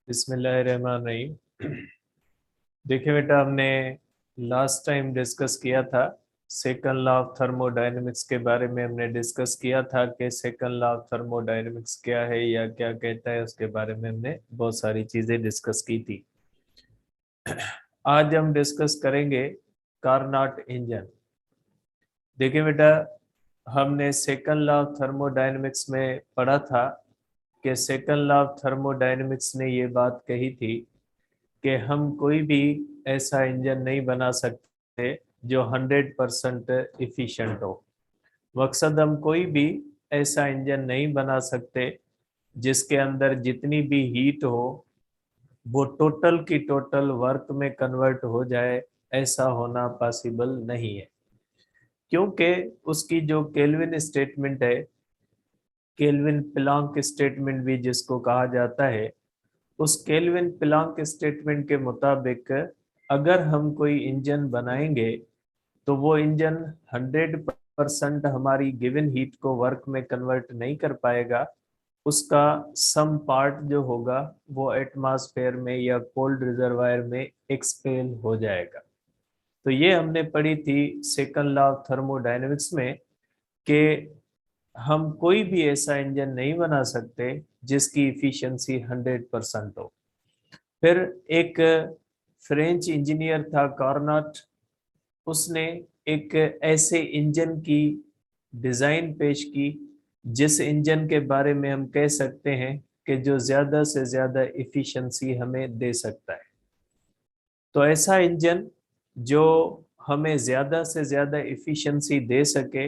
बिस्मिल्लाहिर्रहमानिर्रहीम। देखिए बेटा, हमने लास्ट टाइम डिस्कस किया था सेकंड लॉ ऑफ थर्मोडायनेमिक्स के बारे में। हमने डिस्कस किया था कि सेकंड लॉ ऑफ थर्मोडायनेमिक्स क्या है या क्या कहता है, उसके बारे में हमने बहुत सारी चीजें डिस्कस की थी। आज हम डिस्कस करेंगे कार्नोट इंजन। देखिए बेटा, हमने सेकंड लॉ ऑफ थर्मोडायनेमिक्स में पढ़ा था कि सेकंड लॉ ऑफ थर्मोडायनेमिक्स ने ये बात कही थी कि हम कोई भी ऐसा इंजन नहीं बना सकते जो 100% इफिशिएंट हो। मकसद, हम कोई भी ऐसा इंजन नहीं बना सकते जिसके अंदर जितनी भी हीट हो वो टोटल की टोटल वर्क में कन्वर्ट हो जाए। ऐसा होना पॉसिबल नहीं है, क्योंकि उसकी जो केल्विन स्टेटमेंट है, केल्विन प्लांक स्टेटमेंट भी जिसको कहा जाता है, उस केल्विन प्लांक स्टेटमेंट के मुताबिक अगर हम कोई इंजन बनाएंगे तो वो इंजन 100% हमारी गिवन हीट को वर्क में कन्वर्ट नहीं कर पाएगा। उसका सम पार्ट जो होगा वो एटमॉस्फेयर में या कोल्ड रिजर्वायर में एक्सपेल हो जाएगा। तो ये हमने पढ़ी थी सेकंड लॉ ऑफ थर्मोडायनेमिक्स में कि हम कोई भी ऐसा इंजन नहीं बना सकते जिसकी इफिशिएंसी 100% हो। फिर एक फ्रेंच इंजीनियर था कार्नोट, उसने एक ऐसे इंजन की डिजाइन पेश की जिस इंजन के बारे में हम कह सकते हैं कि जो ज्यादा से ज्यादा इफिशिएंसी हमें दे सकता है। तो ऐसा इंजन जो हमें ज्यादा से ज्यादा इफिशिएंसी दे सके,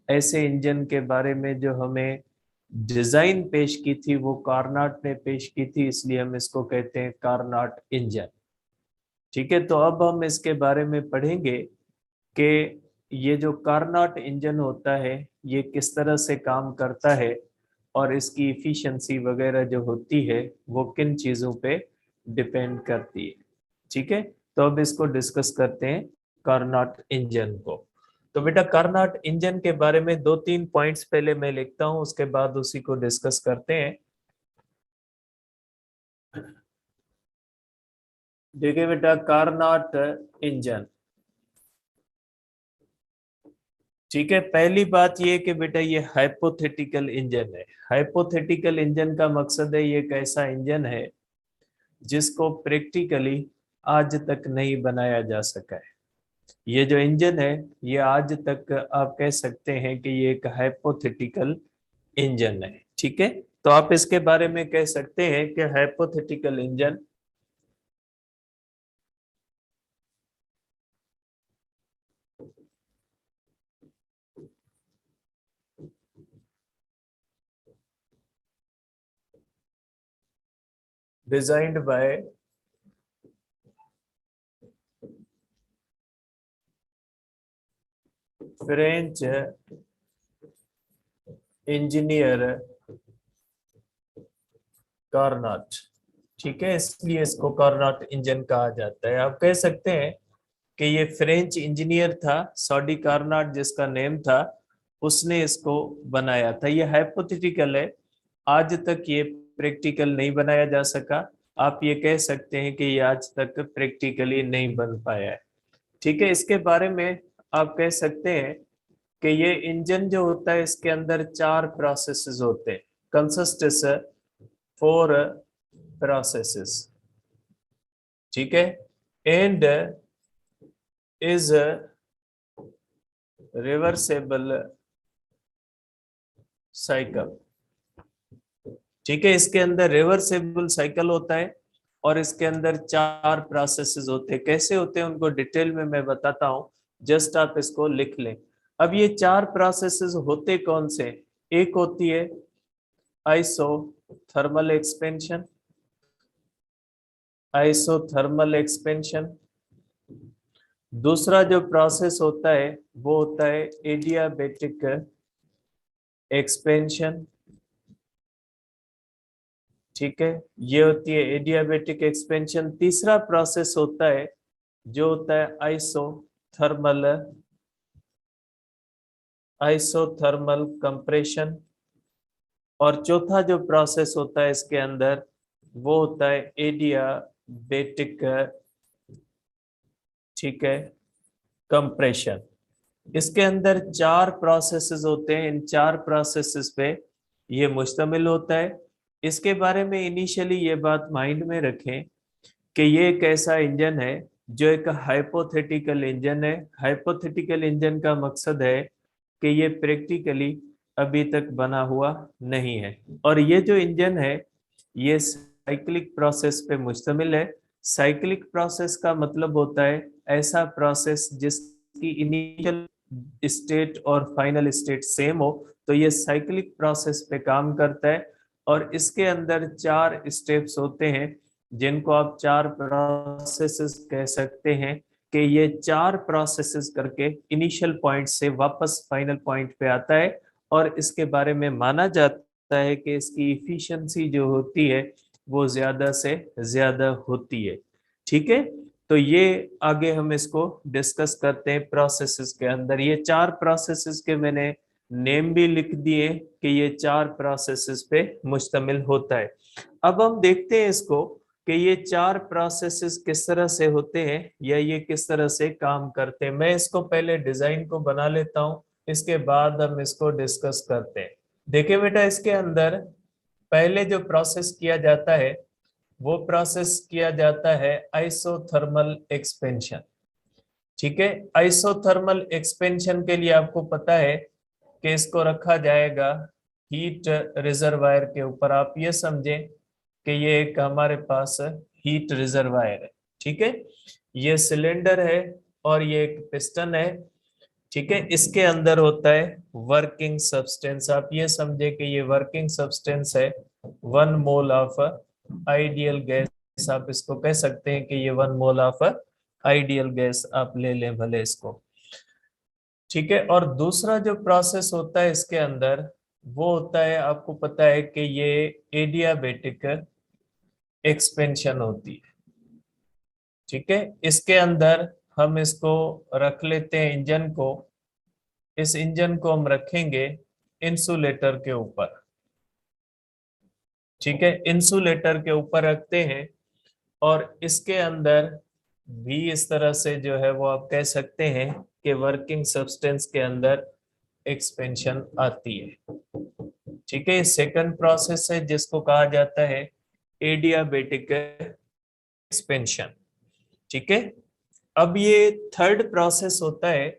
ऐसे इंजन के बारे में जो हमें डिजाइन पेश की थी वो कार्नोट ने पेश की थी, इसलिए हम इसको कहते हैं कार्नोट इंजन। ठीक है, तो अब हम इसके बारे में पढ़ेंगे कि ये जो कार्नोट इंजन होता है ये किस तरह से काम करता है और इसकी इफिशिएंसी वगैरह जो होती है वो किन चीज़ों पे डिपेंड करती है। ठीक है, तो अब इसको डिस्कस करते हैं कार्नोट इंजन को। तो बेटा, कार्नोट इंजन के बारे में दो तीन पॉइंट्स पहले मैं लिखता हूं, उसके बाद उसी को डिस्कस करते हैं। देखिए बेटा, कार्नोट इंजन, ठीक है, पहली बात ये कि बेटा ये हाइपोथेटिकल इंजन है। हाइपोथेटिकल इंजन का मकसद है ये एक ऐसा इंजन है जिसको प्रैक्टिकली आज तक नहीं बनाया जा सका है। ये जो इंजन है ये आज तक आप कह सकते हैं कि ये एक हाइपोथेटिकल इंजन है। ठीक है, तो आप इसके बारे में कह सकते हैं कि hypothetical engine designed by French engineer Carnot. ठीक है, इसलिए इसको कार्नोट इंजन कहा जाता है। आप कह सकते हैं कि ये फ्रेंच इंजीनियर था, सॉडी कार्नोट जिसका नेम था, उसने इसको बनाया था। ये हाइपोथेटिकल है, आज तक ये प्रैक्टिकल नहीं बनाया जा सका। आप ये कह सकते हैं कि ये आज तक प्रैक्टिकली नहीं बन पाया है। ठीक है, इसके बारे में आप कह सकते हैं कि ये इंजन जो होता है इसके अंदर चार प्रोसेसेस होते हैं, कंसिस्टेस फोर प्रोसेसेस। ठीक है, एंड इज रिवर्सेबल साइकिल। ठीक है, इसके अंदर रिवर्सेबल साइकिल होता है और इसके अंदर चार प्रोसेसेस होते हैं। कैसे होते हैं उनको डिटेल में मैं बताता हूं, जस्ट आप इसको लिख लें। अब ये चार प्रोसेसेस होते कौन से? एक होती है आइसोथर्मल एक्सपेंशन, आइसोथर्मल एक्सपेंशन। दूसरा जो प्रोसेस होता है वो होता है एडियाबैटिक एक्सपेंशन। ठीक है, ये होती है एडियाबैटिक एक्सपेंशन। तीसरा प्रोसेस होता है जो होता है आइसोथर्मल, आइसोथर्मल कंप्रेशन। और चौथा जो प्रोसेस होता है इसके अंदर वो होता है एडियाबेटिक, ठीक है, कंप्रेशन। इसके अंदर चार प्रोसेसेस होते हैं, इन चार प्रोसेसेस पे ये मुश्तमिल होता है। इसके बारे में इनिशियली ये बात माइंड में रखें कि ये एक ऐसा इंजन है जो एक हाइपोथेटिकल इंजन है। हाइपोथेटिकल इंजन का मकसद है कि ये प्रैक्टिकली अभी तक बना हुआ नहीं है, और ये जो इंजन है ये साइक्लिक प्रोसेस पे मुश्तमिल है। साइक्लिक प्रोसेस का मतलब होता है ऐसा प्रोसेस जिसकी इनिशियल स्टेट और फाइनल स्टेट सेम हो, तो ये साइक्लिक प्रोसेस पे काम करता है। और इसके अंदर चार स्टेप्स होते हैं जिनको आप चार प्रोसेसेस कह सकते हैं, कि ये चार प्रोसेसेस करके इनिशियल पॉइंट से वापस फाइनल पॉइंट पे आता है। और इसके बारे में माना जाता है कि इसकी इफिशिएंसी जो होती है वो ज्यादा से ज्यादा होती है। ठीक है, तो ये आगे हम इसको डिस्कस करते हैं। प्रोसेसेस के अंदर ये चार प्रोसेसेस के मैंने नेम भी लिख दिए कि ये चार प्रोसेसेस पे मुश्तमिल होता है। अब हम देखते हैं इसको कि ये चार प्रोसेसेस किस तरह से होते हैं या ये किस तरह से काम करते हैं। मैं इसको पहले डिजाइन को बना लेता हूं, इसके बाद हम इसको डिस्कस करते हैं। देखिए बेटा, इसके अंदर पहले जो प्रोसेस किया जाता है वो प्रोसेस किया जाता है आइसोथर्मल एक्सपेंशन। ठीक है, आइसोथर्मल एक्सपेंशन के लिए आपको पता है कि इसको रखा जाएगा हीट रिजर्वायर के ऊपर। आप ये समझें कि ये एक हमारे पास हीट रिजर्वायर है। ठीक है, ये सिलेंडर है और ये एक पिस्टन है। ठीक है, इसके अंदर होता है वर्किंग सब्सटेंस। आप ये समझे कि ये वर्किंग सब्सटेंस है 1 मोल ऑफ आइडियल गैस। आप इसको कह सकते हैं कि ये 1 मोल ऑफ आइडियल गैस आप ले लें भले इसको। ठीक है, और दूसरा जो प्रोसेस होता है इसके अंदर वो होता है, आपको पता है कि ये एडियाबेटिक एक्सपेंशन होती है। ठीक है, इसके अंदर हम इसको रख लेते हैं इंजन को। इस इंजन को हम रखेंगे इंसुलेटर के ऊपर। ठीक है, इंसुलेटर के ऊपर रखते हैं और इसके अंदर भी इस तरह से जो है वो आप कह सकते हैं कि वर्किंग सब्सटेंस के अंदर एक्सपेंशन आती है। ठीक है, सेकंड प्रोसेस है जिसको कहा जाता है एडियाबेटिक एक्सपेंशन। ठीक है, अब ये थर्ड प्रोसेस होता है।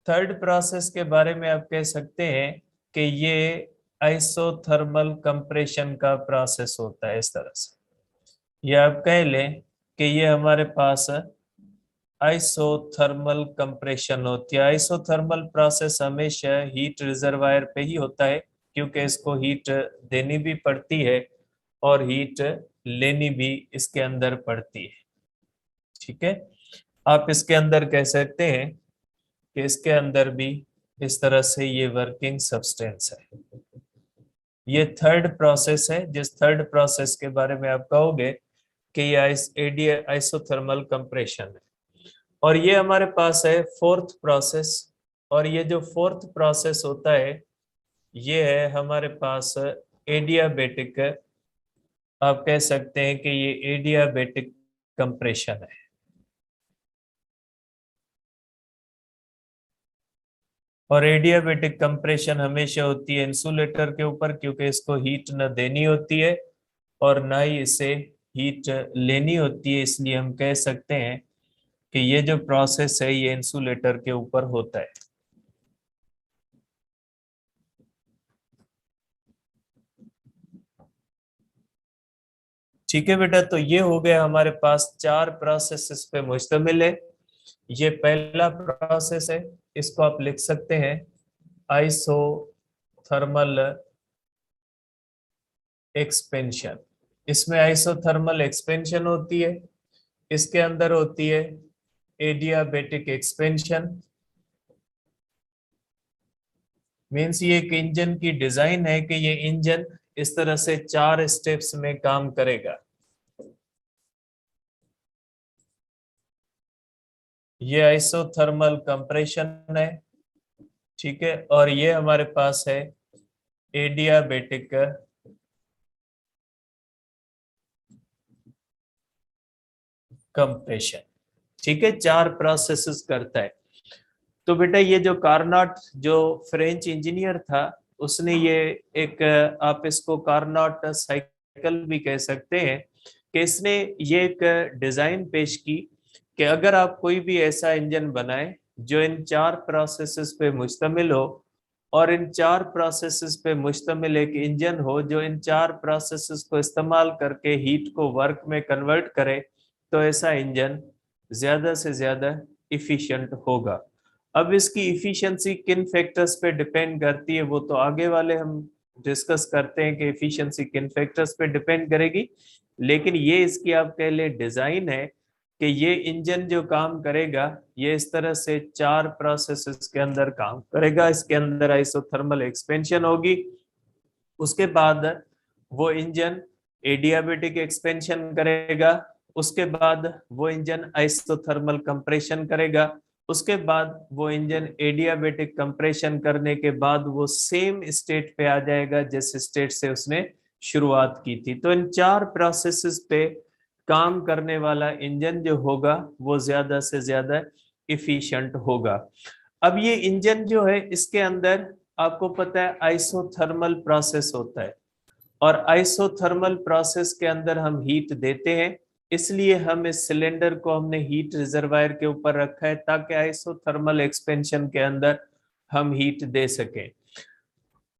थर्ड प्रोसेस के बारे में आप कह सकते हैं कि ये आइसोथर्मल कंप्रेशन का प्रोसेस होता है। इस तरह से ये आप कह लें कि ये हमारे पास आइसोथर्मल कंप्रेशन होती है। आइसोथर्मल प्रोसेस हमेशा हीट रिजर्वायर पे ही होता है, क्योंकि इसको हीट देनी भी पड़ती है और हीट लेनी भी इसके अंदर पड़ती है। ठीक है, आप इसके अंदर कह सकते हैं कि इसके अंदर भी इस तरह से ये वर्किंग सब्सटेंस है। ये थर्ड प्रोसेस है, जिस थर्ड प्रोसेस के बारे में आप कहोगे कि ये आइसोथर्मल कंप्रेशन है। और ये हमारे पास है फोर्थ प्रोसेस। और ये जो फोर्थ प्रोसेस होता है ये है हमारे पास एडियाबेटिक, आप कह सकते हैं कि ये एडियाबेटिक कंप्रेशन है। और एडियाबेटिक कंप्रेशन हमेशा होती है इंसुलेटर के ऊपर, क्योंकि इसको हीट न देनी होती है और ना ही इसे हीट लेनी होती है। इसलिए हम कह सकते हैं कि ये जो प्रोसेस है ये इंसुलेटर के ऊपर होता है। ठीक है बेटा, तो ये हो गया हमारे पास चार प्रोसेसेस पे मुश्तमिल है। ये पहला प्रोसेस है, इसको आप लिख सकते हैं आइसोथर्मल एक्सपेंशन। इसमें आइसोथर्मल एक्सपेंशन होती है, इसके अंदर होती है एडियाबेटिक एक्सपेंशन। मीन्स ये एक इंजन की डिजाइन है कि ये इंजन इस तरह से चार स्टेप्स में काम करेगा। ये आइसोथर्मल कंप्रेशन है। ठीक है, और ये हमारे पास है एडियाबेटिक कंप्रेशन। ठीक है, 4 प्रोसेसेस करता है। तो बेटा ये जो कार्नोट जो फ्रेंच इंजीनियर था, उसने ये एक, आप इसको कार्नोट साइकिल भी कह सकते हैं, कि इसने ये एक डिजाइन पेश की कि अगर आप कोई भी ऐसा इंजन बनाए जो इन 4 प्रोसेसेस पे मुश्तमिल हो, और इन 4 प्रोसेसेस पे मुश्तमिल एक इंजन हो जो इन 4 प्रोसेसेस को इस्तेमाल करके हीट को वर्क में कन्वर्ट करे, तो ऐसा इंजन ज्यादा से ज्यादा इफिशिएंट होगा। अब इसकी इफिशिएंसी किन फैक्टर्स पे डिपेंड करती है वो तो आगे वाले हम डिस्कस करते हैं कि इफिशिएंसी किन फैक्टर्स पे डिपेंड करेगी, लेकिन ये इसकी आप कह ले डिजाइन है कि ये इंजन जो काम करेगा ये इस तरह से 4 प्रोसेसेस के अंदर काम करेगा। इसके अंदर आइसोथर्मल एक्सपेंशन होगी, उसके बाद वो इंजन एडियाबेटिक एक्सपेंशन करेगा, उसके बाद वो इंजन आइसोथर्मल कंप्रेशन करेगा, उसके बाद वो इंजन एडियाबेटिक कंप्रेशन करने के बाद वो सेम स्टेट पे आ जाएगा जिस स्टेट से उसने शुरुआत की थी। तो इन 4 प्रोसेसेस पे काम करने वाला इंजन जो होगा वो ज्यादा से ज्यादा इफिशिएंट होगा। अब ये इंजन जो है इसके अंदर आपको पता है आइसोथर्मल प्रोसेस होता है, और आइसोथर्मल प्रोसेस के अंदर हम हीट देते हैं, इसलिए हम इस सिलेंडर को हमने हीट रिजर्वायर के ऊपर रखा है ताकि आइसोथर्मल एक्सपेंशन के अंदर हम हीट दे सकें।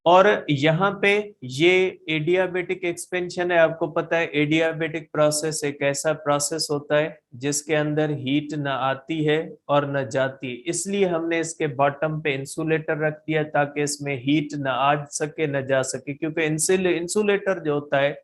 और यहाँ पे ये एडियाबेटिक एक्सपेंशन है, आपको पता है एडियाबेटिक प्रोसेस एक ऐसा प्रोसेस होता है जिसके अंदर हीट न आती है और न जाती है, इसलिए हमने इसके बॉटम पे इंसुलेटर रख दिया ताकि इसमें हीट न आ सके न जा सके, क्योंकि इंसुलेटर जो होता है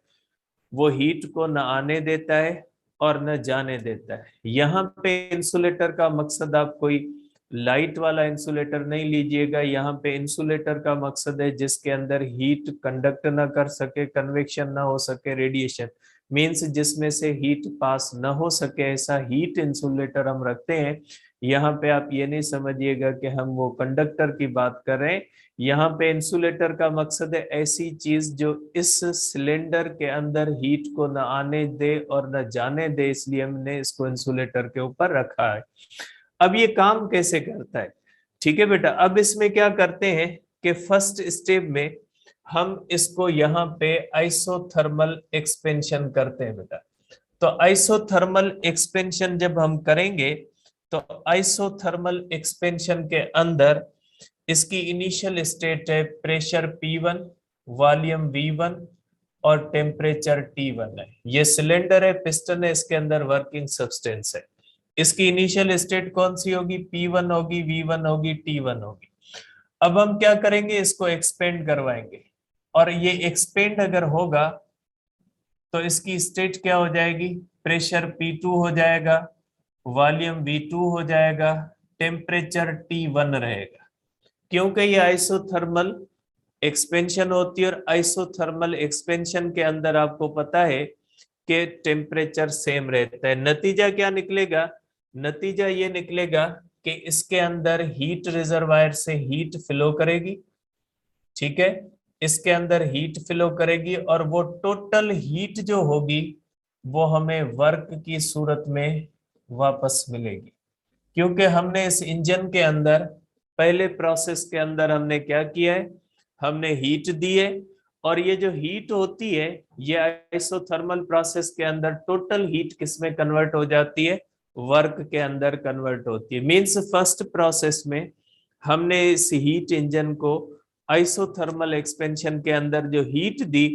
वो हीट को न आने देता है और न जाने देता है। यहाँ पे इंसुलेटर का मकसद आप कोई लाइट वाला इंसुलेटर नहीं लीजिएगा, यहाँ पे इंसुलेटर का मकसद है जिसके अंदर हीट कंडक्ट ना कर सके, कन्वेक्शन ना हो सके, रेडिएशन मींस जिसमें से हीट पास ना हो सके, ऐसा हीट इंसुलेटर हम रखते हैं। यहाँ पे आप ये नहीं समझिएगा कि हम वो कंडक्टर की बात कर रहे हैं, यहाँ पे इंसुलेटर का मकसद है ऐसी चीज जो इस सिलेंडर के अंदर हीट को न आने दे और न जाने दे, इसलिए हमने इसको इंसुलेटर के ऊपर रखा है। अब ये काम कैसे करता है, ठीक है बेटा। अब इसमें क्या करते हैं कि फर्स्ट स्टेप में हम इसको यहाँ पे आइसोथर्मल एक्सपेंशन करते हैं बेटा। तो आइसोथर्मल एक्सपेंशन जब हम करेंगे तो आइसोथर्मल एक्सपेंशन के अंदर इसकी इनिशियल स्टेट है प्रेशर P1, वॉल्यूम V1 और टेम्परेचर T1 है। ये सिलेंडर है, पिस्टन है, इसके अंदर वर्किंग सब्सटेंस है। इसकी इनिशियल स्टेट कौन सी होगी, P1 होगी, V1 होगी, T1 होगी। अब हम क्या करेंगे, इसको एक्सपेंड करवाएंगे, और ये एक्सपेंड अगर होगा तो इसकी स्टेट क्या हो जाएगी, प्रेशर P2 हो जाएगा, वॉल्यूम V2 हो जाएगा, टेम्परेचर T1 रहेगा, क्योंकि ये आइसोथर्मल एक्सपेंशन होती है। और आइसोथर्मल एक्सपेंशन के अंदर आपको पता है कि टेम्परेचर सेम रहता है। नतीजा क्या निकलेगा, नतीजा ये निकलेगा कि इसके अंदर हीट रिजर्वायर से हीट फ्लो करेगी, ठीक है, इसके अंदर हीट फ्लो करेगी, और वो टोटल हीट जो होगी वो हमें वर्क की सूरत में वापस मिलेगी, क्योंकि हमने इस इंजन के अंदर पहले प्रोसेस के अंदर हमने क्या किया है, हमने हीट दी है, और ये जो हीट होती है ये आइसोथर्मल प्रोसेस के अंदर टोटल हीट किसमें कन्वर्ट हो जाती है, वर्क के अंदर कन्वर्ट होती है। मींस फर्स्ट प्रोसेस में हमने इस हीट इंजन को आइसोथर्मल एक्सपेंशन के अंदर जो हीट दी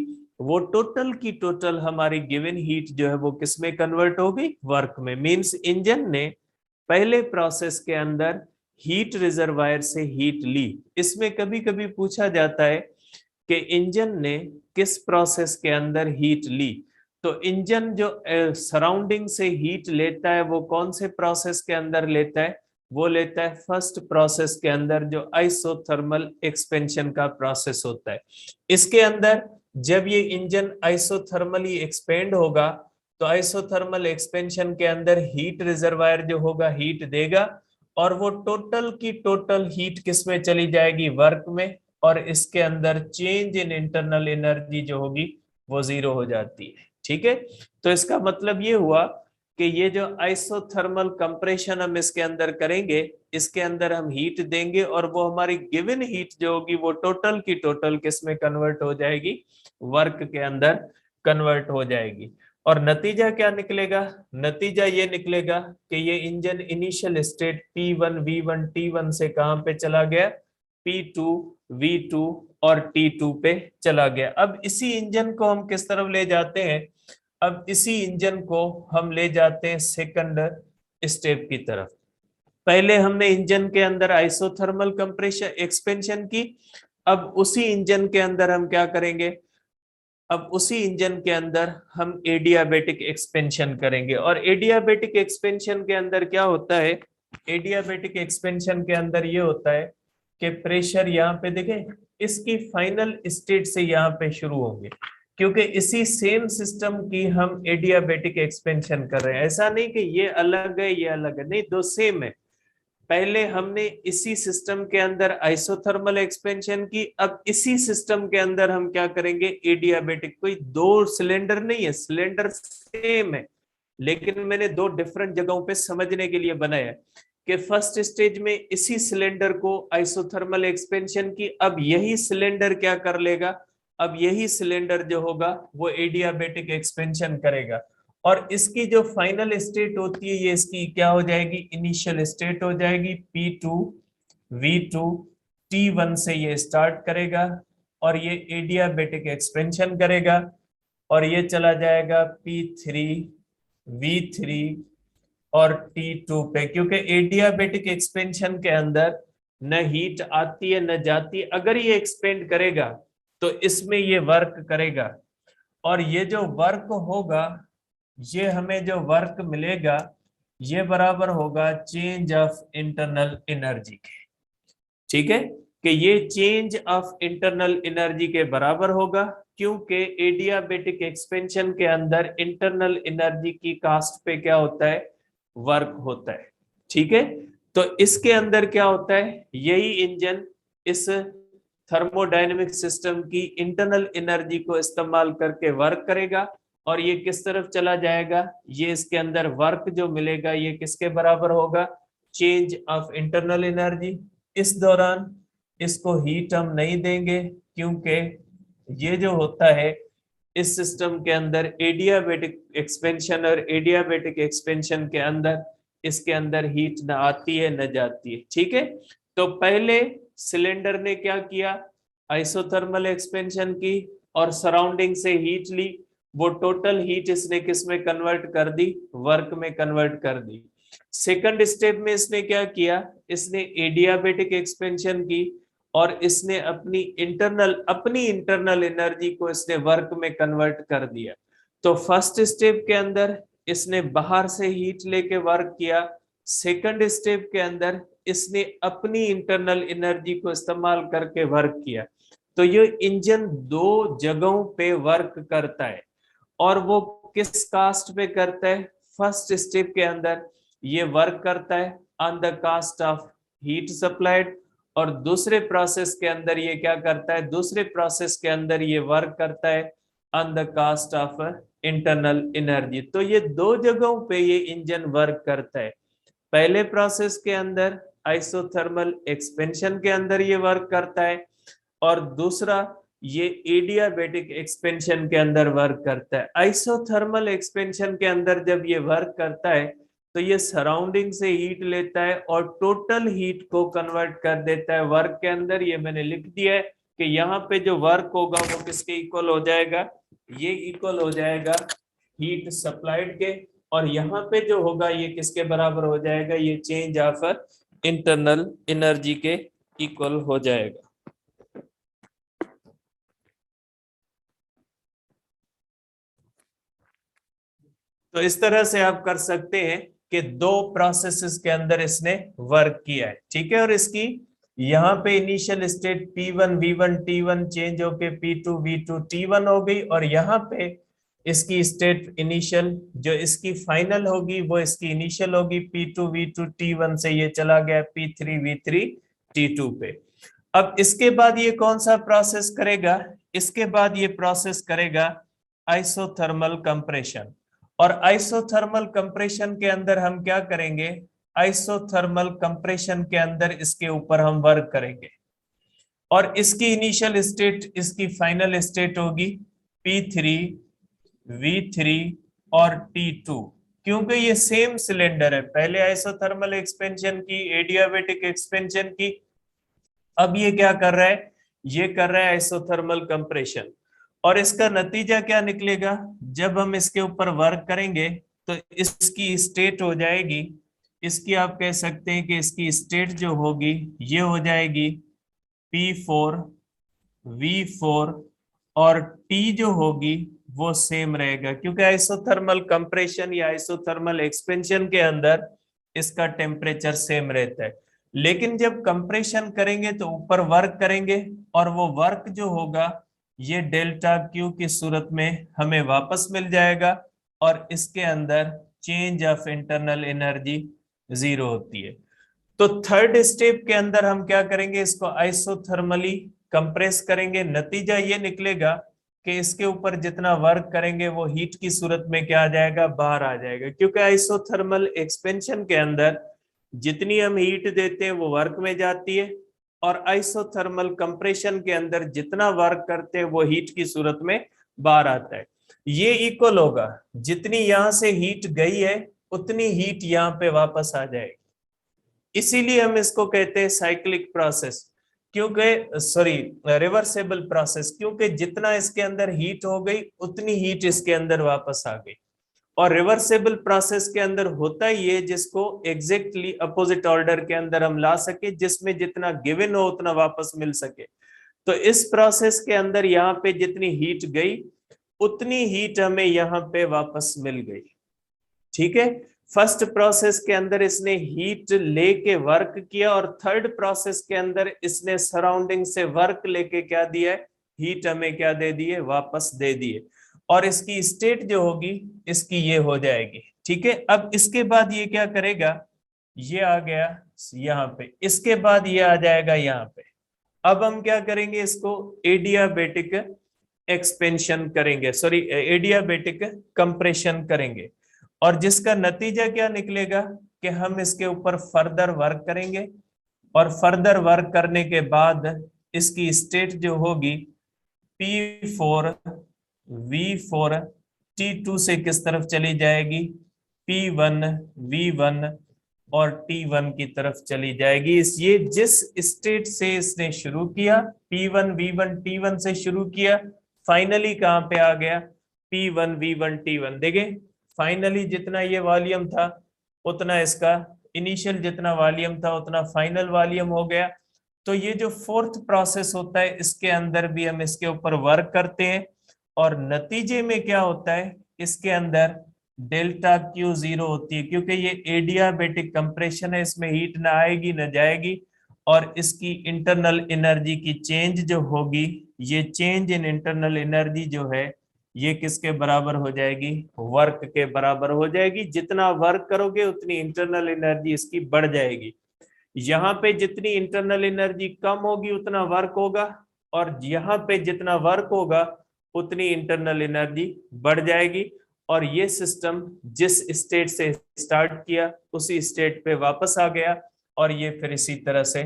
वो टोटल की टोटल हमारी गिवन हीट जो है वो किसमें कन्वर्ट हो गई, वर्क में। मींस इंजन ने पहले प्रोसेस के अंदर हीट रिजर्वायर से हीट ली। इसमें कभी कभी पूछा जाता है कि इंजन ने किस प्रोसेस के अंदर हीट ली, तो इंजन जो सराउंडिंग से हीट लेता है वो कौन से प्रोसेस के अंदर लेता है, वो लेता है फर्स्ट प्रोसेस के अंदर जो आइसोथर्मल एक्सपेंशन का प्रोसेस होता है। इसके अंदर जब ये इंजन आइसोथर्मली एक्सपेंड होगा तो आइसोथर्मल एक्सपेंशन के अंदर हीट रिजर्वायर जो होगा हीट देगा, और वो टोटल की टोटल हीट किसमें चली जाएगी, वर्क में, और इसके अंदर चेंज इन इंटरनल एनर्जी जो होगी वो 0 हो जाती है, ठीक है। तो इसका मतलब ये हुआ कि ये जो आइसोथर्मल कंप्रेशन हम इसके अंदर करेंगे, इसके अंदर हम हीट देंगे और वो हमारी गिवन हीट जो होगी वो टोटल की टोटल किस में कन्वर्ट हो जाएगी, वर्क के अंदर कन्वर्ट हो जाएगी। और नतीजा क्या निकलेगा, नतीजा ये निकलेगा कि ये engine initial state P1 V1 T1 से कहां पे चला गया, P2 V2 और T2 पे चला गया। अब इसी इंजन को हम किस तरफ ले जाते हैं, अब इसी इंजन को हम ले जाते हैं सेकंड स्टेप की तरफ। पहले हमने इंजन के अंदर आइसोथर्मल कंप्रेशन एक्सपेंशन की, अब उसी इंजन के अंदर हम क्या करेंगे, अब उसी इंजन के अंदर हम एडियाबेटिक एक्सपेंशन करेंगे। और एडियाबेटिक एक्सपेंशन के अंदर क्या होता है, एडियाबेटिक एक्सपेंशन के अंदर ये होता है कि प्रेशर यहाँ पे देखें, इसकी फाइनल स्टेट से यहाँ पे शुरू होंगे, क्योंकि इसी सेम सिस्टम की हम एडियाबेटिक एक्सपेंशन कर रहे हैं। ऐसा नहीं कि ये अलग है ये अलग है, नहीं, दो सेम है। पहले हमने इसी सिस्टम के अंदर आइसोथर्मल एक्सपेंशन की, अब इसी सिस्टम के अंदर हम क्या करेंगे, एडियाबेटिक। कोई दो सिलेंडर नहीं है, सिलेंडर सेम है, लेकिन मैंने दो डिफरेंट जगहों पे समझने के लिए बनाया कि फर्स्ट स्टेज में इसी सिलेंडर को आइसोथर्मल एक्सपेंशन की, अब यही सिलेंडर क्या कर लेगा, अब यही सिलेंडर जो होगा वो एडियाबेटिक एक्सपेंशन करेगा। और इसकी जो फाइनल स्टेट होती है ये इसकी क्या हो जाएगी, इनिशियल स्टेट हो जाएगी। P2 V2 T1 से ये स्टार्ट करेगा और ये एडियाबेटिक एक्सपेंशन करेगा और ये चला जाएगा P3 V3 और T2 पे, क्योंकि एडियाबेटिक एक्सपेंशन के अंदर न हीट आती है न जाती है। अगर ये एक्सपेंड करेगा तो इसमें ये वर्क करेगा, और ये जो वर्क होगा, ये हमें जो वर्क मिलेगा ये बराबर होगा चेंज ऑफ इंटरनल एनर्जी के। ठीक है, कि ये चेंज ऑफ इंटरनल एनर्जी के बराबर होगा, क्योंकि एडियाबेटिक एक्सपेंशन के अंदर इंटरनल एनर्जी की कास्ट पे क्या होता है, वर्क होता है। ठीक है, तो इसके अंदर क्या होता है, यही इंजन इस थर्मोडायनेमिक सिस्टम की इंटरनल एनर्जी को इस्तेमाल करके वर्क करेगा, और ये किस तरफ चला जाएगा, ये इसके अंदर वर्क जो मिलेगा ये किसके बराबर होगा, चेंज ऑफ इंटरनल एनर्जी। इस दौरान इसको हीट हम नहीं देंगे, क्योंकि ये जो होता है इस सिस्टम के अंदर एडियाबेटिक एक्सपेंशन, और एडियाबेटिक एक्सपेंशन के अंदर इसके अंदर हीट न आती है न जाती है। ठीक है, तो पहले सिलेंडर ने क्या किया, आइसोथर्मल एक्सपेंशन की और सराउंडिंग से हीट ली, वो टोटल हीट इसने किस में कन्वर्ट कर दी, वर्क में कन्वर्ट कर दी। सेकंड स्टेप में इसने क्या किया, इसने एडियाबेटिक एक्सपेंशन की और इसने अपनी इंटरनल एनर्जी को इसने वर्क में कन्वर्ट कर दिया। तो फर्स्ट स्टेप के अंदर इसने बाहर से हीट लेके वर्क किया, सेकंड स्टेप के अंदर इसने अपनी इंटरनल एनर्जी को इस्तेमाल करके वर्क किया। तो ये इंजन दो जगहों पे वर्क करता है, और वो किस कास्ट पे करता है, फर्स्ट स्टेप के अंदर ये वर्क करता है on the cost of heat supplied, और दूसरे प्रोसेस के अंदर ये क्या करता है, दूसरे प्रोसेस के अंदर ये वर्क करता है on the cost of internal energy. तो ये दो जगहों पे ये इंजन वर्क करता है, पहले प्रोसेस के अंदर आइसोथर्मल एक्सपेंशन के अंदर ये वर्क करता है, और दूसरा ये एडियाबेटिक एक्सपेंशन के अंदर वर्क करता है। आइसोथर्मल एक्सपेंशन के अंदर जब ये वर्क करता है तो ये सराउंडिंग से हीट लेता है और टोटल हीट को कन्वर्ट कर देता है वर्क के अंदर। ये मैंने लिख दिया है कि यहाँ पे जो वर्क होगा वो किसके इक्वल हो जाएगा, ये इक्वल हो जाएगा हीट सप्लाइड के, और यहाँ पे जो होगा ये किसके बराबर हो जाएगा, ये चेंज ऑफ इंटरनल एनर्जी के इक्वल हो जाएगा। तो इस तरह से आप कर सकते हैं कि दो प्रोसेसेस के अंदर इसने वर्क किया है। ठीक है, और इसकी यहाँ पे initial state P1 V1 T1 change होके P2 V2 T1 हो गई, और यहाँ पे इसकी स्टेट इनिशियल जो इसकी फाइनल होगी वो इसकी इनिशियल होगी P2 V2 T1 से ये चला गया P3 V3 T2 पे। अब इसके बाद ये कौन सा प्रोसेस करेगा, इसके बाद ये प्रोसेस करेगा आइसोथर्मल कंप्रेशन, और आइसोथर्मल कंप्रेशन के अंदर हम क्या करेंगे, आइसोथर्मल कंप्रेशन के अंदर इसके ऊपर हम वर्क करेंगे और इसकी इनिशियल स्टेट, इसकी फाइनल स्टेट होगी P3 V3 और T2, क्योंकि ये सेम सिलेंडर है, पहले आइसोथर्मल एक्सपेंशन की, एडियाबेटिक एक्सपेंशन की, अब ये क्या कर रहा है, ये कर रहा है आइसोथर्मल कंप्रेशन। और इसका नतीजा क्या निकलेगा, जब हम इसके ऊपर वर्क करेंगे तो इसकी स्टेट हो जाएगी, इसकी आप कह सकते हैं कि इसकी स्टेट जो होगी ये हो जाएगी P4 V4 और T जो होगी वो सेम रहेगा, क्योंकि आइसोथर्मल कंप्रेशन या आइसोथर्मल एक्सपेंशन के अंदर इसका टेम्परेचर सेम रहता है। लेकिन जब कंप्रेशन करेंगे तो ऊपर वर्क करेंगे और वो वर्क जो होगा ये डेल्टा क्यू की सूरत में हमें वापस मिल जाएगा और इसके अंदर चेंज ऑफ इंटरनल एनर्जी 0 होती है। तो थर्ड स्टेप के अंदर हम क्या करेंगे, इसको आइसोथर्मली कंप्रेस करेंगे, नतीजा ये निकलेगा कि इसके ऊपर जितना वर्क करेंगे वो हीट की सूरत में क्या आ जाएगा, बाहर आ जाएगा, क्योंकि आइसोथर्मल एक्सपेंशन के अंदर जितनी हम हीट देते हैं वो वर्क में जाती है और आइसोथर्मल कंप्रेशन के अंदर जितना वर्क करते हैं वो हीट की सूरत में बाहर आता है। ये इक्वल होगा, जितनी यहां से हीट गई है उतनी हीट यहाँ पे वापस आ जाएगी, इसीलिए हम इसको कहते हैं साइक्लिक प्रोसेस, क्योंकि सॉरी रिवर्सेबल प्रोसेस, क्योंकि जितना इसके अंदर हीट हो गई उतनी हीट इसके अंदर वापस आ गई। और रिवर्सेबल प्रोसेस के अंदर होता ही है जिसको एग्जैक्टली अपोजिट ऑर्डर के अंदर हम ला सके, जिसमें जितना गिवन हो उतना वापस मिल सके। तो इस प्रोसेस के अंदर यहाँ पे जितनी हीट गई उतनी हीट हमें यहाँ पे वापस मिल गई, ठीक है। फर्स्ट प्रोसेस के अंदर इसने हीट लेके वर्क किया और थर्ड प्रोसेस के अंदर इसने सराउंडिंग से वर्क लेके क्या दिया है, हीट हमें क्या दे दिए, वापस दे दिए, और इसकी स्टेट जो होगी इसकी ये हो जाएगी, ठीक है। अब इसके बाद ये क्या करेगा, ये आ गया यहाँ पे, इसके बाद ये आ जाएगा यहाँ पे। अब हम क्या करेंगे, इसको एडियाबेटिक एक्सपेंशन करेंगे, सॉरी एडियाबेटिक कंप्रेशन करेंगे, और जिसका नतीजा क्या निकलेगा कि हम इसके ऊपर फर्दर वर्क करेंगे और फर्दर वर्क करने के बाद इसकी स्टेट जो होगी P4 V4 T2 से किस तरफ चली जाएगी, P1 V1 और T1 की तरफ चली जाएगी। ये जिस स्टेट से इसने शुरू किया, P1 V1 T1 से शुरू किया, फाइनली कहां पे आ गया, P1 V1 T1। देखें फाइनली जितना ये वॉल्यूम था उतना इसका इनिशियल जितना वॉल्यूम था उतना फाइनल वॉल्यूम हो गया। तो ये जो फोर्थ प्रोसेस होता है इसके अंदर भी हम इसके ऊपर वर्क करते हैं और नतीजे में क्या होता है, इसके अंदर डेल्टा क्यू 0 होती है, क्योंकि ये एडियाबेटिक कंप्रेशन है, इसमें हीट ना आएगी ना जाएगी, और इसकी इंटरनल एनर्जी की चेंज जो होगी, ये चेंज इन इंटरनल एनर्जी जो है ये किसके बराबर हो जाएगी, वर्क के बराबर हो जाएगी। जितना वर्क करोगे उतनी इंटरनल एनर्जी इसकी बढ़ जाएगी। यहाँ पे जितनी इंटरनल एनर्जी कम होगी उतना वर्क होगा, और यहाँ पे जितना वर्क होगा उतनी इंटरनल एनर्जी बढ़ जाएगी, और ये सिस्टम जिस स्टेट से स्टार्ट किया उसी स्टेट पे वापस आ गया, और ये फिर इसी तरह से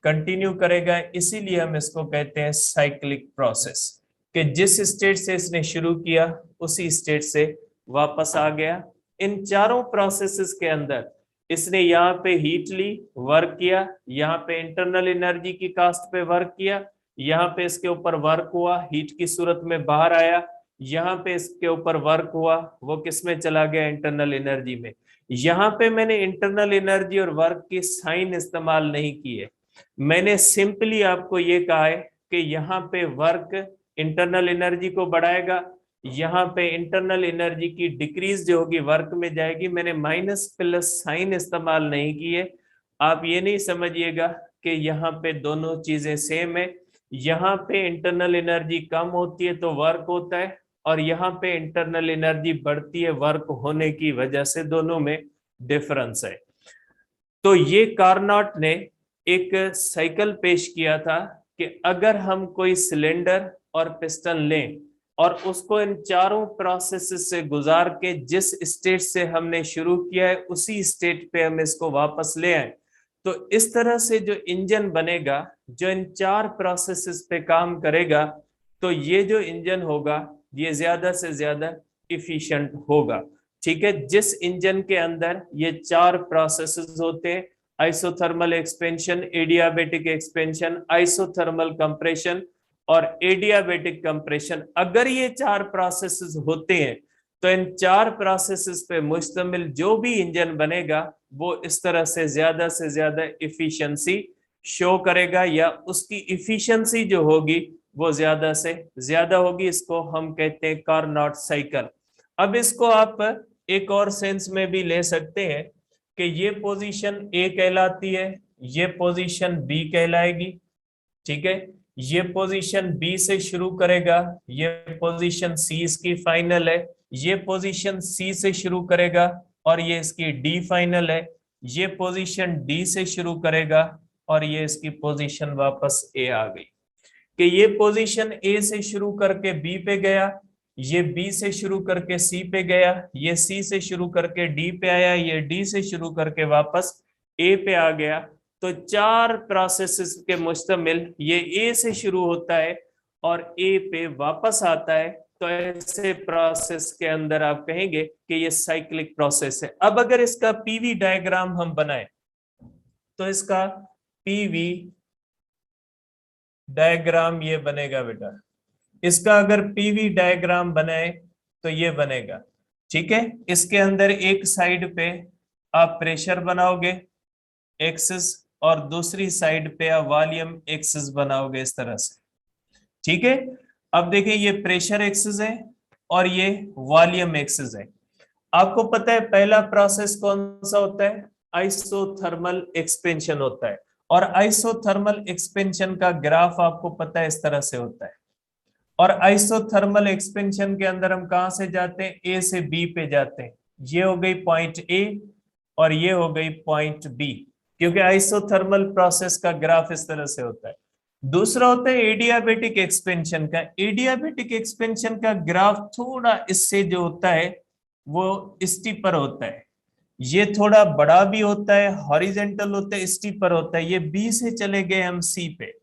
कंटिन्यू करेगा। इसीलिए हम इसको कहते हैं साइक्लिक प्रोसेस, कि जिस स्टेट से इसने शुरू किया उसी स्टेट से वापस आ गया। इन चारों प्रोसेसेस के अंदर इसने यहाँ पे हीट ली, वर्क किया, यहाँ पे इंटरनल एनर्जी की कास्ट पे वर्क किया, यहाँ पे इसके ऊपर वर्क हुआ, हीट की सूरत में बाहर आया, यहाँ पे इसके ऊपर वर्क हुआ, वो किस में चला गया, इंटरनल एनर्जी में। यहाँ पे मैंने इंटरनल एनर्जी और वर्क की साइन इस्तेमाल नहीं की है, मैंने सिंपली आपको ये कहा है कि यहाँ पे वर्क इंटरनल एनर्जी को बढ़ाएगा, यहाँ पे इंटरनल एनर्जी की डिक्रीज जो होगी वर्क में जाएगी। मैंने माइनस प्लस साइन इस्तेमाल नहीं की है। आप ये नहीं समझिएगा कि यहाँ पे दोनों चीजें सेम है, यहाँ पे इंटरनल एनर्जी कम होती है तो वर्क होता है, और यहाँ पे इंटरनल एनर्जी बढ़ती है वर्क होने की वजह से, दोनों में डिफरेंस है। तो ये कार्नोट ने एक साइकिल पेश किया था कि अगर हम कोई सिलेंडर और पिस्टन लें और उसको इन चारों प्रोसेस से गुजार के जिस स्टेट से हमने शुरू किया है उसी स्टेट पे हम इसको वापस ले आए। तो इस तरह से जो इंजन बनेगा, जो इन चार प्रोसेसेस पे काम करेगा, तो ये जो इंजन होगा ये ज्यादा से ज्यादा इफिशिएंट होगा। ठीक है, जिस इंजन के अंदर ये चार प्रोसेसेस होते हैं, isothermal expansion, adiabatic expansion, isothermal compression और एडियाबेटिक कंप्रेशन, अगर ये चार प्रोसेसेस होते हैं तो इन चार प्रोसेसेस पे मुश्तमिल जो भी इंजन बनेगा वो इस तरह से ज्यादा इफिशिएंसी शो करेगा, या उसकी इफिशिएंसी जो होगी वो ज्यादा से ज्यादा होगी। इसको हम कहते हैं कार्नोट साइकिल। अब इसको आप एक और सेंस में भी ले सकते हैं कि ये पोजीशन ए कहलाती है, ये पोजीशन बी कहलाएगी। ठीक है, ये पोजीशन बी से शुरू करेगा, ये पोजीशन सी इसकी फाइनल है, ये पोजीशन सी से शुरू करेगा और ये इसकी डी फाइनल है, ये पोजीशन डी से शुरू करेगा और ये इसकी पोजीशन वापस ए आ गई। कि ये पोजीशन ए से शुरू करके बी पे गया, ये बी से शुरू करके सी पे गया, ये सी से शुरू करके डी पे आया, ये डी से शुरू करके वापस ए पे आ गया। तो चार प्रोसेसेस के मुश्तमिल ये ए से शुरू होता है और ए पे वापस आता है। तो ऐसे प्रोसेस के अंदर आप कहेंगे कि ये साइक्लिक प्रोसेस है। अब अगर इसका पीवी डायग्राम हम बनाए तो इसका पीवी डायग्राम ये बनेगा बेटा। इसका अगर पीवी डायग्राम बनाए तो ये बनेगा। ठीक है, इसके अंदर एक साइड पे आप प्रेशर बनाओगे एक्सिस और दूसरी साइड पे आप वॉल्यूम एक्सिस बनाओगे इस तरह से। ठीक है, अब देखिए ये प्रेशर एक्सिस है और ये वॉल्यूम एक्सिस है। आपको पता है पहला प्रोसेस कौन सा होता है? आइसोथर्मल एक्सपेंशन होता है। और आइसोथर्मल एक्सपेंशन का ग्राफ आपको पता है इस तरह से होता है। और आइसोथर्मल एक्सपेंशन के अंदर हम कहां से जाते हैं? ए से बी पे जाते हैं। ये हो गई पॉइंट ए और ये हो गई पॉइंट बी, क्योंकि आइसोथर्मल प्रोसेस का ग्राफ इस तरह से होता है। दूसरा होता है एडियाबेटिक एक्सपेंशन का। एडियाबेटिक एक्सपेंशन का ग्राफ थोड़ा इससे जो होता है वो स्टीपर होता है। ये थोड़ा बड़ा भी होता है, हॉरिजेंटल होता है, स्टीपर होता है। ये बी से चले गए हम सी पे,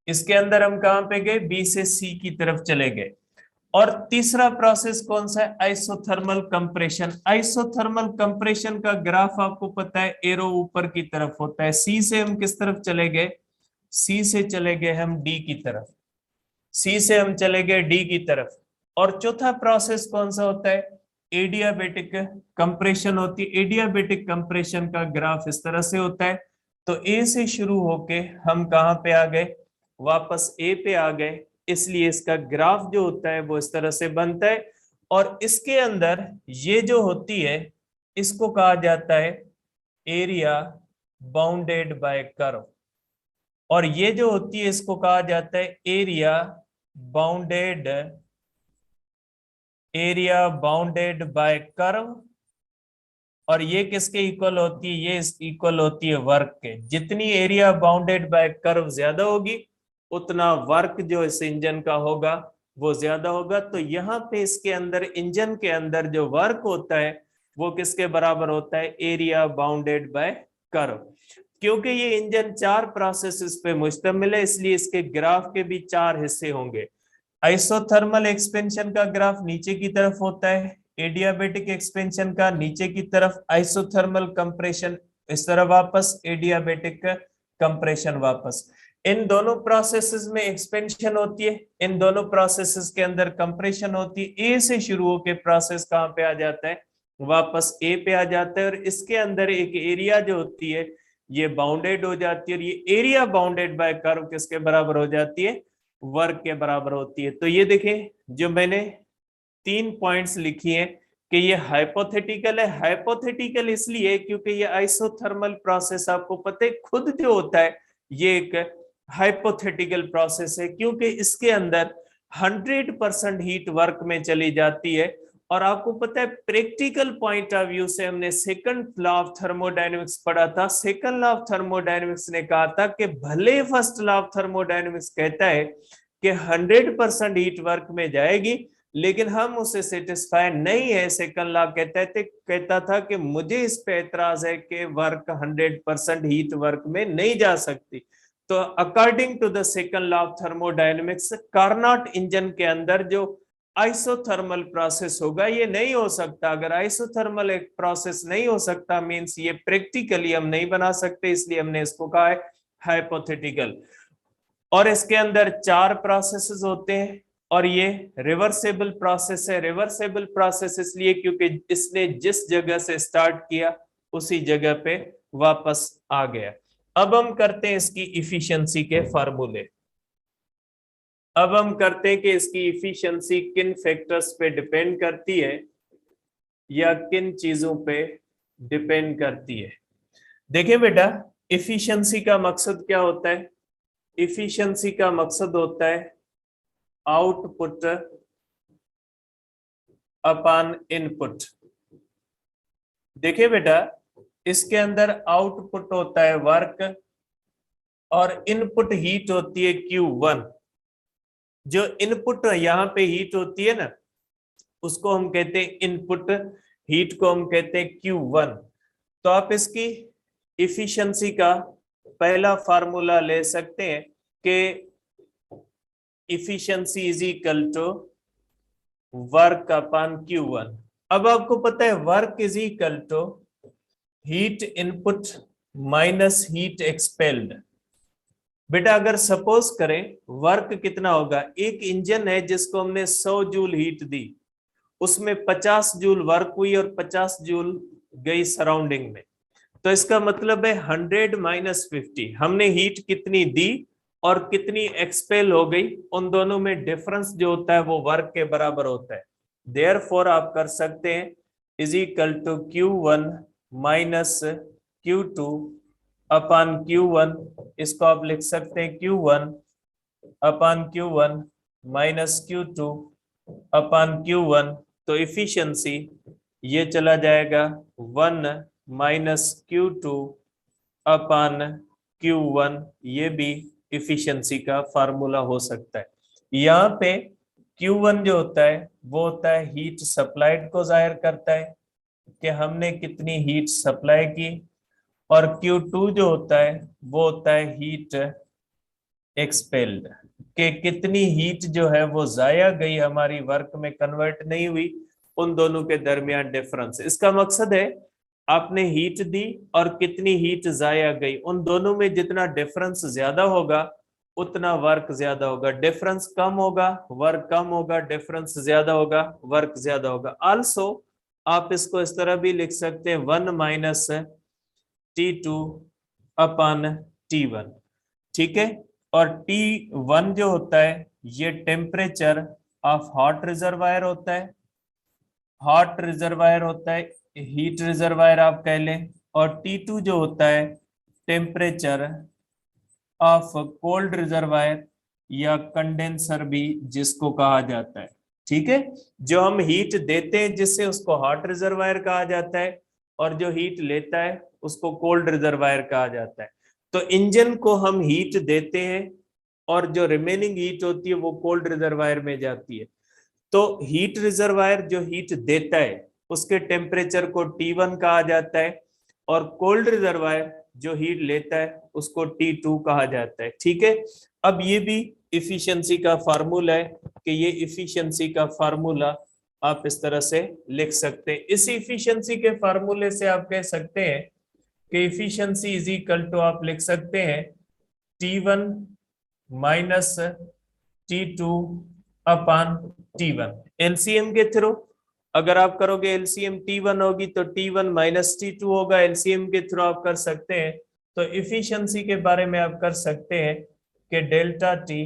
इसके अंदर हम कहां पे गए? बी से सी की तरफ चले गए। और तीसरा प्रोसेस कौन सा है? Isothermal compression. आइसोथर्मल कंप्रेशन का ग्राफ आपको पता है एरो ऊपर की तरफ होता है। सी से हम किस तरफ चले गए? सी से चले गए हम डी की तरफ, सी से हम चले गए डी की तरफ। और चौथा प्रोसेस कौन सा होता है? एडियाबेटिक कंप्रेशन होती है। एडियाबेटिक कंप्रेशन का ग्राफ इस तरह से होता है। तो ए से शुरू होके हम कहां पे आ गए? वापस ए पे आ गए। इसलिए इसका ग्राफ जो होता है वो इस तरह से बनता है। और इसके अंदर ये जो होती है इसको कहा जाता है एरिया बाउंडेड बाय कर्व। और ये जो होती है इसको कहा जाता है एरिया बाउंडेड बाय कर्व। और ये किसके इक्वल होती है? ये इक्वल होती है वर्क के। जितनी एरिया बाउंडेड बाय कर्व ज्यादा होगी उतना वर्क जो इस इंजन का होगा वो ज्यादा होगा। तो यहाँ पे इसके अंदर इंजन के अंदर जो वर्क होता है वो किसके बराबर होता है? Area bounded by curve. क्योंकि ये इंजन चार प्रोसेसेस पे मुश्तमिल है इसलिए इसके ग्राफ के भी चार हिस्से होंगे। आइसोथर्मल एक्सपेंशन का ग्राफ नीचे की तरफ होता है, एडियाबेटिक एक्सपेंशन का नीचे की तरफ, आइसोथर्मल कंप्रेशन इस तरह वापस, एडियाबेटिक कंप्रेशन वापस। इन दोनों प्रोसेसेस में एक्सपेंशन होती है, इन दोनों प्रोसेसेस के अंदर कंप्रेशन होती है। ए से शुरू होकर प्रोसेस कहां पे आ जाता है? वापस ए पे आ जाता है। और इसके अंदर एक एरिया जो होती है ये बाउंडेड हो जाती है और ये एरिया बाउंडेड बाय कर्व किसके बराबर हो जाती है? वर्क के बराबर होती है। तो ये देखें जो मैंने 3 पॉइंट्स लिखी हैं कि ये हाइपोथेटिकल है। हाइपोथेटिकल इसलिए क्योंकि ये आइसोथर्मल प्रोसेस आपको पता है खुद जो होता है ये एक हाइपोथेटिकल प्रोसेस है, क्योंकि इसके अंदर 100% हीट वर्क में चली जाती है। और आपको पता है प्रैक्टिकल पॉइंट ऑफ व्यू से हमने सेकंड लॉ ऑफ थर्मोडायनेमिक्स पढ़ा था। सेकंड लॉ ऑफ थर्मोडायनेमिक्स ने कहा था कि भले फर्स्ट लॉ ऑफ थर्मोडायनेमिक्स कहता है कि 100% हीट वर्क में जाएगी, लेकिन हम उससे सेटिस्फाई नहीं है। सेकंड लॉ कहता था कि मुझे इस पे एतराज है कि वर्क 100% हीट वर्क में नहीं जा सकती। तो according to the second law of thermodynamics, Carnot engine के अंदर जो आइसोथर्मल प्रोसेस होगा ये नहीं हो सकता। अगर आइसोथर्मल एक प्रोसेस नहीं हो सकता मींस ये प्रैक्टिकली हम नहीं बना सकते, इसलिए हमने इसको कहा है हाइपोथेटिकल। और इसके अंदर 4 प्रोसेसेस होते हैं और ये रिवर्सेबल प्रोसेस है। रिवर्सेबल प्रोसेस इसलिए क्योंकि इसने जिस जगह से स्टार्ट किया उसी जगह पे वापस आ गया। अब हम करते हैं इसकी इफिशिएंसी के फार्मूले। अब हम करते हैं कि इसकी इफिशिएंसी किन फैक्टर्स पे डिपेंड करती है या किन चीजों पे डिपेंड करती है। देखिए बेटा, इफिशिएंसी का मकसद क्या होता है? इफिशिएंसी का मकसद होता है आउटपुट अपॉन इनपुट। देखिए बेटा, इसके अंदर आउटपुट होता है वर्क और इनपुट हीट होती है Q1। जो इनपुट यहाँ पे हीट होती है ना, उसको हम कहते हैं इनपुट हीट को हम कहते हैं Q1। तो आप इसकी इफिशिएंसी का पहला फार्मूला ले सकते हैं कि efficiency is equal to work upon Q1। अब आपको पता है work is equal to heat input minus heat expelled. बेटा अगर सपोज करें वर्क कितना होगा, एक इंजन है जिसको हमने 100 जूल हीट दी, उसमें 50 जूल वर्क हुई और 50 जूल गई सराउंडिंग में। तो इसका मतलब है 100 माइनस 50, हमने हीट कितनी दी और कितनी एक्सपेल हो गई, उन दोनों में डिफरेंस जो होता है वो वर्क के बराबर होता है। देयरफॉर आप कर सकते हैं is equal to Q1 minus Q2 upon Q1। इसको आप लिख सकते हैं Q1 upon Q1 minus Q2 upon Q1। तो इफिशिएंसी ये चला जाएगा 1 माइनस Q2 अपॉन Q1। ये भी इफिशिएंसी का फार्मूला हो सकता है। यहाँ पे Q1 जो होता है वो होता है हीट सप्लाइड को जाहिर करता है कि हमने कितनी हीट सप्लाई की, और Q2 जो होता है वो होता है हीट एक्सपेल्ड के कितनी हीट जो है वो जाया गई, हमारी वर्क में कन्वर्ट नहीं हुई, उन दोनों के दरमियान डिफरेंस। इसका मकसद है आपने हीट दी और कितनी हीट जाया गई, उन दोनों में जितना डिफरेंस ज्यादा होगा उतना वर्क ज्यादा होगा। डिफरेंस कम होगा वर्क कम होगा, डिफरेंस ज्यादा होगा वर्क ज्यादा होगा। आल्सो आप इसको इस तरह भी लिख सकते हैं 1 माइनस T2 अपॉन T1। ठीक है, और T1 जो होता है ये टेम्परेचर ऑफ हॉट रिजर्वायर होता है। हॉट रिजर्वायर होता है, हीट रिजर्वायर आप कह लें। और T2 जो होता है टेम्परेचर ऑफ कोल्ड रिजर्वायर या कंडेंसर भी जिसको कहा जाता है। ठीक है, जो हम हीट देते हैं जिससे उसको हॉट रिजर्वायर कहा जाता है, और जो हीट लेता है उसको कोल्ड रिजर्वायर कहा जाता है। तो इंजन को हम हीट देते हैं और जो रिमेनिंग हीट होती है वो कोल्ड रिजर्वायर में जाती है। तो हीट रिजर्वायर जो हीट देता है उसके टेम्परेचर को T1 कहा जाता है, और कोल्ड रिजर्वायर जो हीट लेता है उसको T2 कहा जाता है। ठीक है, अब ये भी इफिशिएंसी का फार्मूला है कि ये इफिशिएंसी का फार्मूला आप इस तरह से लिख सकते हैं। इस इफिशिएंसी के फार्मूले से आप कह सकते हैं कि इफिशिएंसी इज इक्वल टू आप लिख सकते हैं T1 minus T2 upon T1। LCM के थ्रू अगर आप करोगे एलसीएम T1 होगी तो T1 माइनस T2 होगा, एलसीएम के थ्रू आप कर सकते हैं। तो इफिशिएंसी के बारे में आप कर सकते हैं कि डेल्टा T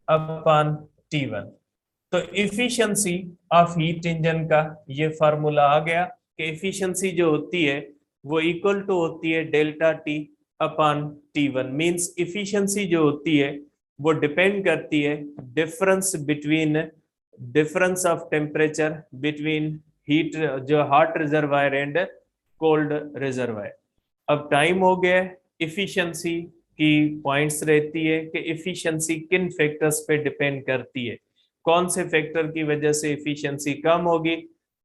अपॉन T1। तो इफिशिएंसी ऑफ हीट इंजन का ये फार्मूला आ गया कि इफिशिएंसी जो होती है वो इक्वल टू होती है delta T upon T1। Means efficiency जो होती है वो डिपेंड करती है difference of temperature between heat जो hot reservoir and cold reservoir. अब टाइम हो गया इफिशिएंसी की पॉइंट्स रहती है कि इफिशिएंसी किन फैक्टर्स पे डिपेंड करती है, कौन से फैक्टर की वजह से इफिशिएंसी कम होगी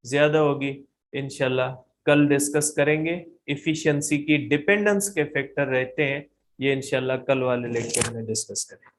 ज्यादा होगी, इंशाल्लाह कल डिस्कस करेंगे। इफिशिएंसी की डिपेंडेंस के फैक्टर रहते हैं, ये इंशाल्लाह कल वाले लेक्चर में डिस्कस करेंगे।